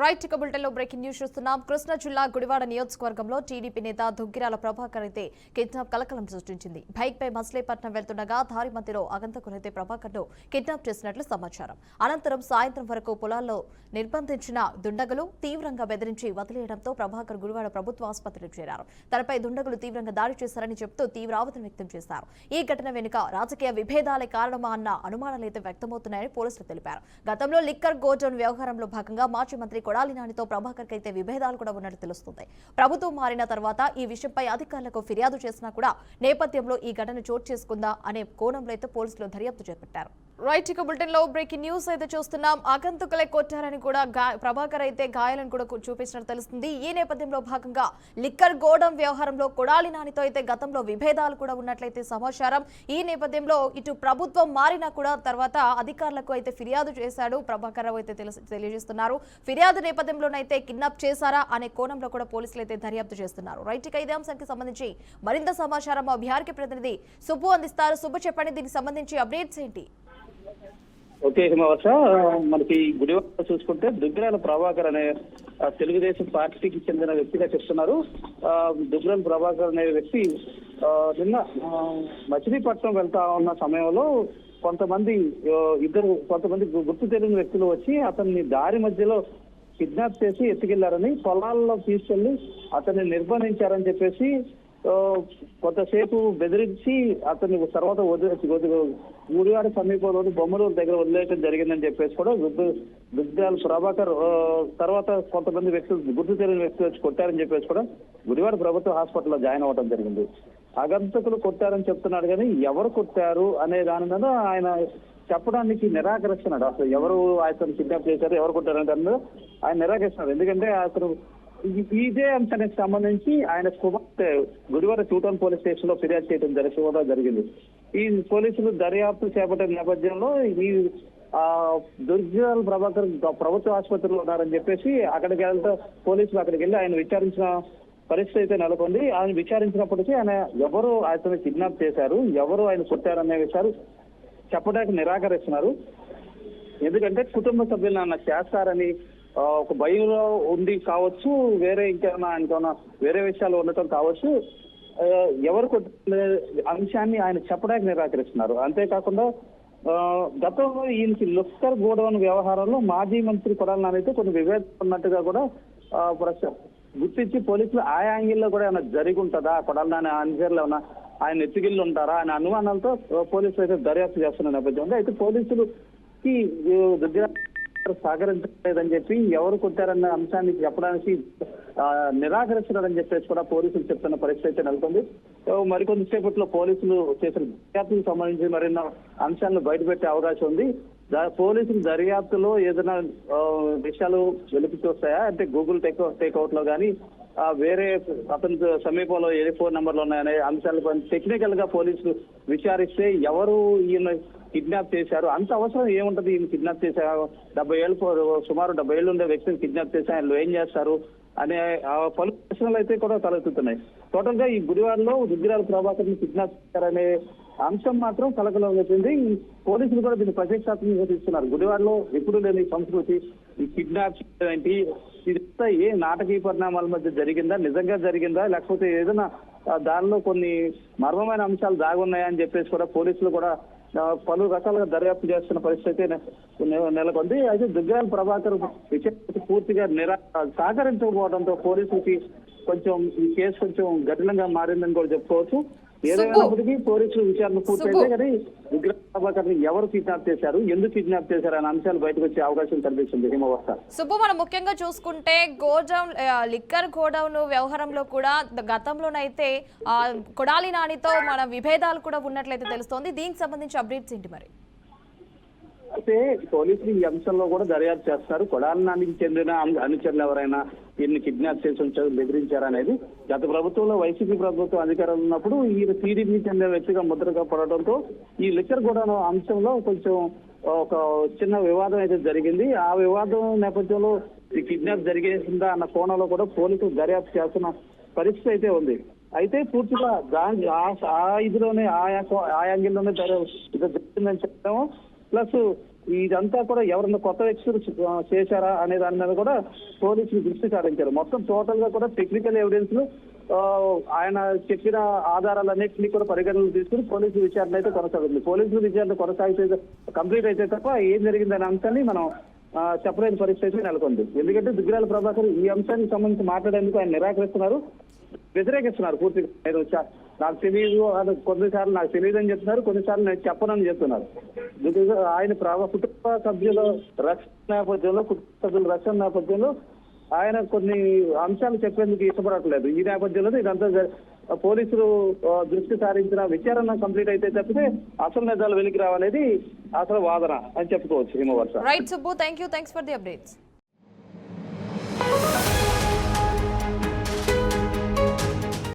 Right ఇక బులెటిన్లో breaking news చూస్తున్నాం. కృష్ణా జిల్లా గుడివాడ నియోజకవర్గంలో టీడీపీ నేత దుగ్గిరాల ప్రభాకర్ అయితే కిడ్నాప్ కలకలం సృష్టించింది. బైక్ పై మచిలీపట్నం వెళ్తుండగా దారి మధ్యలో ఆగంతకులైతే ప్రభాకర్ ను కిడ్నాప్ చేసినట్లు సమాచారం. అనంతరం సాయంత్రం వరకు పొలాల్లో నిర్బంధించిన దుండగులు తీవ్రంగా బెదిరించి వదిలేయడంతో ప్రభాకర్ గుడివాడ ప్రభుత్వ ఆసుపత్రికి చేరారు. తనపై దుండగులు తీవ్రంగా దాడి చేశారని చెబుతూ తీవ్ర ఆవేదన వ్యక్తం చేశారు. ఈ ఘటన వెనుక రాజకీయ విభేదాలే కారణమా అన్న అనుమానాలైతే వ్యక్తమవుతున్నాయని పోలీసులు తెలిపారు. గతంలో లిక్కర్ గోడౌన్ వ్యవహారంలో భాగంగా మాజీ మంత్రి కొడాలి నానితో ప్రభాకర్ కైతే విభేదాలు కూడా ఉన్నట్టు తెలుస్తుంది. ప్రభుత్వం మారిన తర్వాత ఈ విషయంపై అధికారులకు ఫిర్యాదు చేసినా కూడా నేపథ్యంలో ఈ ఘటన చోటు చేసుకుందా అనే కోణంలో అయితే పోలీసులు దర్యాప్తు చేపట్టారు. రైట్ ఇక బులెటిన్ లో బ్రేకింగ్ న్యూస్ అయితే చూస్తున్నాం. ఆగంతుకులే కొట్టారని కూడా ప్రభాకర్ అయితే గాయాలను కూడా చూపించినట్టు తెలుస్తుంది. ఈ నేపథ్యంలో భాగంగా లిక్కర్ గోడౌన్ వ్యవహారంలో కొడాలి నానితో అయితే గతంలో విభేదాలు కూడా ఉన్నట్లయితే సమాచారం. ఈ నేపథ్యంలో ఇటు ప్రభుత్వం మారినా కూడా తర్వాత అధికారులకు అయితే ఫిర్యాదు చేశాడు ప్రభాకర్ అయితే తెలియజేస్తున్నారు. ఫిర్యాదు నేపథ్యంలోనైతే కిడ్నాప్ చేశారా అనే కోణంలో కూడా పోలీసులు అయితే దర్యాప్తు చేస్తున్నారు. రైట్ ఇక ఇదే అంశానికి సంబంధించి మరింత సమాచారం మా బీఆర్కే ప్రతినిధి సుబ్బు అందిస్తారు. సుబ్బు చెప్పండి, దీనికి సంబంధించి అప్డేట్స్ ఏంటి? ఓకే హిమవర్ష, మనకి గుడివాడ చూసుకుంటే దుగ్గిరాల ప్రభాకర్ అనే తెలుగుదేశం పార్టీకి చెందిన వ్యక్తిగా చెప్తున్నారు. దుగ్గిరాల ప్రభాకర్ అనే వ్యక్తి నిన్న మచిలీపట్నం వెళ్తా ఉన్న సమయంలో కొంతమంది గుర్తు తెలియని వ్యక్తులు వచ్చి అతన్ని దారి మధ్యలో కిడ్నాప్ చేసి ఎత్తుకెళ్లారని, పొలాల్లో తీసుకెళ్లి అతన్ని నిర్బంధించారని చెప్పేసి కొంతసేపు బెదిరించి అతన్ని తర్వాత గుడివాడ సమీపంలోని బొమ్మలూరు దగ్గర వదిలేయడం జరిగిందని చెప్పేసి కూడా దుగ్గిరాల ప్రభాకర్ తర్వాత కొంతమంది వ్యక్తులు గుర్తు తెలియని వ్యక్తులు వచ్చి కొట్టారని చెప్పేసి కూడా గుడివాడ ప్రభుత్వ హాస్పిటల్లో జాయిన్ అవ్వడం జరిగింది. ఆగంతకులు కొట్టారని చెప్తున్నాడు కానీ ఎవరు కొట్టారు అనే దాని మీద ఆయన చెప్పడానికి నిరాకరిస్తున్నాడు. అసలు ఎవరు అతను కిడ్నాప్ చేశారు, ఎవరు కొట్టారంటే ఆయన నిరాకరిస్తున్నాడు. ఎందుకంటే అతను ఇదే అంశానికి సంబంధించి ఆయన కుమార్తె గుడివాడ టూటౌన్ పోలీస్ స్టేషన్ లో ఫిర్యాదు చేయడం జరిగింది. ఈ పోలీసులు దర్యాప్తు చేపట్టిన నేపథ్యంలో ఈ దుగ్గిరాల ప్రభాకర్ ప్రభుత్వ ఆసుపత్రిలో ఉన్నారని చెప్పేసి పోలీసులు అక్కడికి వెళ్ళి ఆయన విచారించిన పరిస్థితి అయితే నెలకొంది. ఆయన విచారించినప్పటికీ ఆయన ఎవరు అతను కిడ్నాప్ చేశారు, ఎవరు ఆయన కొట్టారనే విషయాలు చెప్పడానికి నిరాకరిస్తున్నారు. ఎందుకంటే కుటుంబ సభ్యులు ఆయన చేస్తారని ఒక భయంలో ఉండి కావచ్చు, వేరే ఇంకేమైనా వేరే విషయాలు ఉండటం కావచ్చు, ఎవరు కొట్టిన అంశాన్ని ఆయన చెప్పడానికి నిరాకరిస్తున్నారు. అంతేకాకుండా గతంలో ఈయనకి లిక్కర్ గోడౌన్ వ్యవహారంలో మాజీ మంత్రి కొడాలి నాని అయితే కొన్ని విభేదం ఉన్నట్టుగా కూడా గుర్తించి పోలీసులు ఆ యాంగిల్లో కూడా ఏమైనా జరిగి ఉంటుందా, కొడాలి నాని అనుచరులు ఏమైనా ఆయన ఎత్తుకెళ్ళి ఉంటారా అనే అనుమానాలతో పోలీసులు అయితే దర్యాప్తు చేస్తున్న నేపథ్యంలో అయితే పోలీసులకి సహకరించలేదని చెప్పి ఎవరు కొట్టారన్న అంశాన్ని చెప్పడానికి నిరాకరిస్తున్నారని చెప్పేసి కూడా పోలీసులు చెప్తున్న పరిస్థితి అయితే నెలకొంది. మరికొంతసేపట్లో పోలీసులు చేసిన దర్యాప్తుకు సంబంధించి మరిన్న అంశాలను బయటపెట్టే అవకాశం ఉంది. పోలీసులు దర్యాప్తులో ఏదైనా విషయాలు వెలికి చూస్తాయా అంటే గూగుల్ టేక్అవుట్ లో కానీ వేరే అతని సమీపంలో ఏ ఫోన్ నెంబర్లు ఉన్నాయనే అంశాలపై టెక్నికల్ గా పోలీసులు విచారిస్తే ఎవరు ఈయన కిడ్నాప్ చేశారు, అంత అవసరం ఏముంటది, ఈయన కిడ్నాప్ చేశారు, సుమారు 70 ఏళ్ళు ఉండే వ్యక్తిని కిడ్నాప్ చేసి ఆయనలో ఏం చేస్తారు అనే పలు ప్రశ్నలు అయితే కూడా తలెత్తుతున్నాయి. టోటల్ గా ఈ గుడివాడలో దుగ్గిరాల ప్రభాకర్ ని కిడ్నాప్ చేశారనే అంశం మాత్రం కలకలం చెప్పింది. పోలీసులు కూడా దీన్ని ప్రత్యక్షాత్మకంగా తీసుకున్నారు. గుడివాడలో ఎప్పుడు లేని సంస్కృతి ఈ కిడ్నాప్ ఏంటి, ఇదంతా ఏ నాటకీయ పరిణామాల మధ్య జరిగిందా, నిజంగా జరిగిందా, లేకపోతే ఏదైనా దానిలో కొన్ని మర్మమైన అంశాలు దాగున్నాయా అని చెప్పేసి కూడా పోలీసులు కూడా పలు రకాలుగా దర్యాప్తు చేస్తున్న పరిస్థితి నెలకొంది. అయితే దుగ్గిరాల ప్రభాకర్ విచారణకు పూర్తిగా సహకరించకపోవడంతో పోలీసులకి కొంచెం ఈ కేసు కొంచెం కఠినంగా మారిందని కూడా చెప్పుకోవచ్చు. ఏదైనప్పటికీ పోలీసులు విచారణ పూర్తయితే కానీ దుగ్గిరాల ప్రభాకర్ ని ఎవరు కిడ్నాప్ చేశారు, ఎందుకు కిడ్నాప్ చేశారు అనే అంశాలు బయటకు వచ్చే అవకాశం కనిపిస్తుంది. హిమవర్ష, సుబ్బు, మనం ముఖ్యంగా చూసుకుంటే లిక్కర్ గోడౌన్ వ్యవహారంలో కూడా గతంలోనైతే కొడాలి నానితో మన విభేదాలు కూడా ఉన్నట్లయితే తెలుస్తోంది. దీనికి సంబంధించి అప్డేట్స్ ఏంటి మరి? అయితే పోలీసులు ఈ అంశంలో కూడా దర్యాప్తు చేస్తారు. కొడాలి నానికి చెందిన అనుచరులు ఎవరైనా ఈయన్ని కిడ్నాప్ చేసి బెదిరించారనేది గత ప్రభుత్వంలో వైసీపీ ప్రభుత్వం అధికారంలో ఉన్నప్పుడు ఈయన టీడీపీ చెందిన వ్యక్తిగా ముద్రగా పడటంతో ఈ లిక్కర్ గోడౌన్ అంశంలో కొంచెం ఒక చిన్న వివాదం అయితే జరిగింది. ఆ వివాదం నేపథ్యంలో ఈ కిడ్నాప్ జరిగేసిందా అన్న కోణంలో కూడా పోలీసులు దర్యాప్తు చేస్తున్న పరిస్థితి అయితే ఉంది. అయితే పూర్తిగా ఆ ఇదిలోనే ఆ యాంగిల్లోనే జరిగిందని చెప్తాము. ప్లస్ ఇదంతా కూడా ఎవరన్నా కొత్త వ్యక్తులు చేశారా అనే దాని మీద కూడా పోలీసులు దృష్టి సారించారు. మొత్తం టోటల్ గా కూడా టెక్నికల్ ఎవిడెన్స్ ఆయన చెప్పిన ఆధారాలన్నింటినీ కూడా పరిగణనలు తీసుకుని పోలీసుల విచారణ అయితే కొనసాగుతుంది. పోలీసుల విచారణ కొనసాగితే కంప్లీట్ అయితే తప్ప ఏం జరిగిందనే అంశాన్ని మనం చెప్పలేని పరిస్థితి నెలకొంది. ఎందుకంటే దుగ్గిరాల ప్రభాకర్ ఈ అంశానికి సంబంధించి మాట్లాడేందుకు ఆయన నిరాకరిస్తున్నారు, వ్యతిరేకిస్తున్నారు పూర్తిగా. నాకు తెలియదు అని కొన్నిసార్లు నాకు తెలియదు అని చెప్తున్నారు, కొన్నిసార్లు నేను చెప్పనని చెప్తున్నారు. ఆయన కుటుంబ సభ్యుల రక్షణ నేపథ్యంలో, కుటుంబ సభ్యుల రక్షణ నేపథ్యంలో ఆయన కొన్ని అంశాలు చెప్పేందుకు ఇష్టపడట్లేదు. ఈ నేపథ్యంలో ఇదంతా పోలీసులు దృష్టి సారించిన విచారణ కంప్లీట్ అయితే తప్పితే అసలు నిజాలు వెలికి రావనేది అసలు వాదన అని చెప్పుకోవచ్చు. హిమవర్ష. Right Subbu, thanks for the updates.